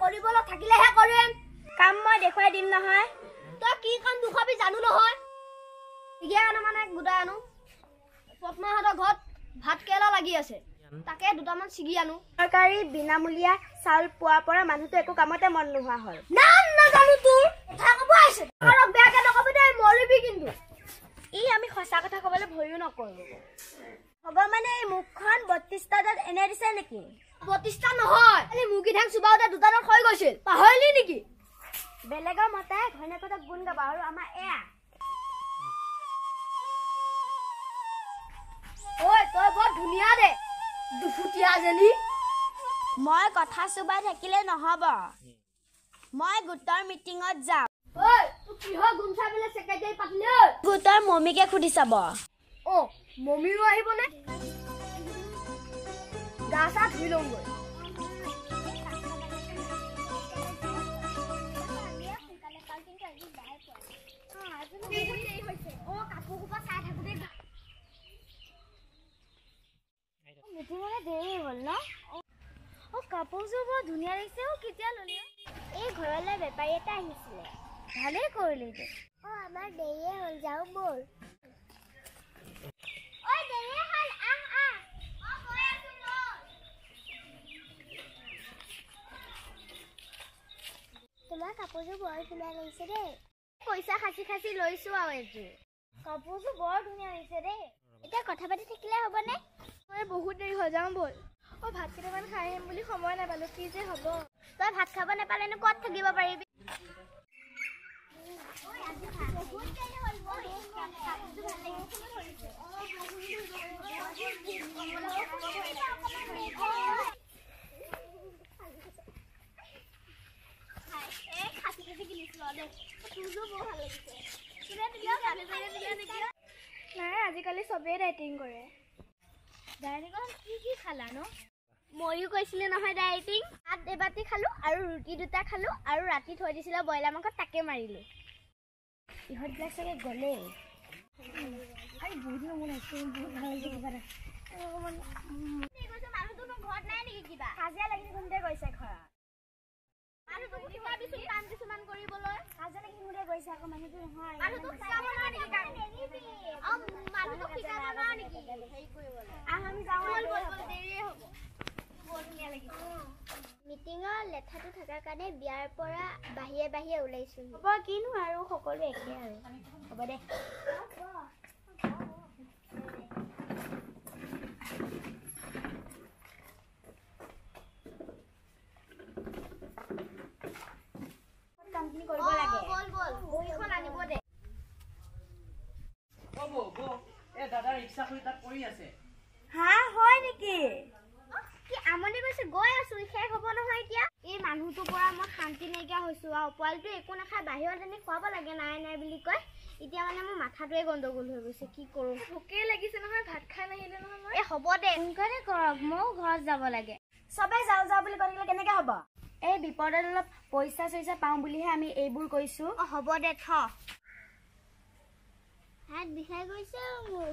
কৰিবলৈ থাকিলেহে কৰিম কাম মই দেখুৱাই দিম নহয় তই কি কাম দুখাবি জানো নহয় ইগে আনো মানে গুদাই আনো পদ্মাহঁতৰ ঘৰত ভাত কেৰেলা লাগি আছে তাকে দুটামান ছিগি আনো চৰকাৰী বিনামূলীয়া চাউল পোৱাৰ পৰা মানুহটো একো কামতে মন নোহোৱা হ'ল নাম নাজানো তোৰ কথা ক'ব আছে আৰু বেয়াকে নকবি দেই মৰিবি কিন্তু ই আমি সঁচা কথা ক'বলৈ ভয়ো নকৰোঁ ভগৱানে এই মুখখন ৩২টা দাঁত এনে দিছে নেকি ৩২টা নহয় খালি মুৰ্গী ঠেং চুবাওতে দুটা দাঁত হৈ গৈছিল পাহৰিলি নেকি বেলেগৰ মতে ঘৈণীয়েকহঁতক গুণ গাবা আৰু আমাৰ এয়া ঐ তই বৰ ধুনীয়া দে দুফুটীয়া জেলি মই কথা চুবাই থাকিলে নহ'ব মই গোটৰ মিটিঙত যাম ঐ তোৰ কিহৰ গুমচা বোলে চেক্ৰেটাৰী পাতিলে গোটৰ মমিকে সুধি চাব অ মমিও আহিবনে গা চা ধুই লওঁগৈ মিটিঙলৈ দেৰি হ'ল ন কাপোৰযোৰ বৰ ধুনীয়া লাগিছে কেতিয়া ল'লি এই ঘৰলৈ বেপাৰী এটা আহিছিলে ভালেই কৰিলি দে আমাৰ দেৰিয়ে হ'ল যাওঁ ব'ল তোমাৰ কাপোৰযোৰ বৰ ধুনীয়া লাগিছে দেই পইচা খাচি খাচি লৈছো আৰু এযোৰ কাপোৰযোৰ বৰ ধুনীয়া লাগিছে দেই এতিয়া কথা পাতি থাকিলে হ'বনে মই বহুত দেৰি হৈ যাওঁ ব'ল ভাত কেইটামান খাই আহিম বুলি সময় নাপালোঁ কি যে হ'ব তই ভাত খাব নাপালেনো ক'ত থাকিব পাৰিবি নাই আজিকালি চবেই ডাইটিং কৰে ডাইটিঙত কি খালা ন ময়ো কৈছিলে নহয় ডাইটিং ভাত এবাটি খালোঁ আৰু ৰুটি দুটা খালোঁ আৰু ৰাতি থৈ দিছিলে ব্ৰইলাৰ মাংস তাকে মাৰিলোঁ ইহঁতবিলাক চাগে গ'লেই মানুহটো ঘৰত নাই নেকি কিবা কাজিয়া লাগি কোনতে গৈছে ঘৰত কিছুমান কৰিবলৈ কাজিয়া লাগি কোনতে গৈছে আকৌ মানুহটো নহয় মিটিঙৰ লেঠাটো থকাৰ কাৰণে বিয়াৰ পৰা বাহিৰে বাহিৰে ওলাইছো হ'ব কিনো আৰু সকলো একে আৰু হ'ব দে কামখিনি কৰিব লাগে বল বহিখন আনিব দে দাদা ৰিক্সা খুলি তাত পৰি আছে হা হয় নেকি কি আমনি গৈছে গৈ আছো শেষ হ'ব নহয় এতিয়া এই মানুহটোৰ পৰা মই শান্তি নাইকিয়া হৈছো আৰু পোৱালিটো একো নাখায় বাহিৰত এনে খুৱাব লাগে নাই নাই বুলি কয় এতিয়া মানে মোৰ মাথাটোৱে গণ্ডগোল হৈ গৈছে কি কৰোঁ ভোকেই লাগিছে নহয় ভাত খাই নাহিলে নহয় মই হ'ব দে সোনকালে কৰক ময়ো ঘৰত যাব লাগে চবেই যাওঁ যাওঁ বুলি কৈ থাকিলে কেনেকৈ হ'ব এই বিপদত অলপ পইচা চইচা পাওঁ বুলিহে আমি এইবোৰ কৰিছোঁ হ'ব দে থ হাত বিষাই গৈছে মোৰ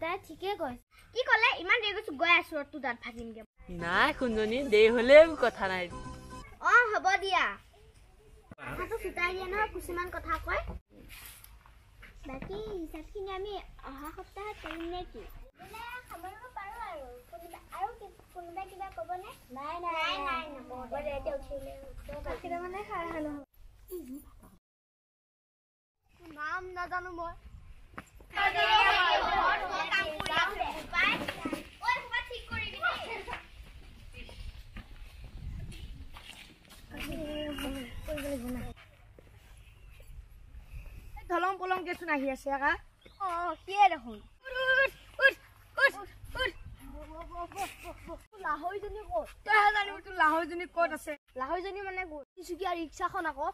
তাই ঠিকে কৈছে কি ক'লে ইমান দেৰি গৈছো গৈ আছো তোৰ দাঁত ভাগিমগে নাই কুঞ্জনী দেৰি হ'লেও কথা নাই হ'ব দিয়া কথাটো ফুটাই দিয়ে নহয় কিছুমান কথা কয় বাকী হিচাপখিনি আমি অহা সপ্তাহত কৰিম নে কি কোনোবাই কিবা ক'বনে নাই মানে খাই ভাল নাম নাজানো মই ধলং পলং কেচোন আহি আছে আকা কিয়ে দেখোন লাহৈজনী ক'ত তইহে জানিব তোৰ লাহৈজনী ক'ত আছে লাহৈজনী মানে তিনিচুকীয়া ৰিক্সাখন আকৌ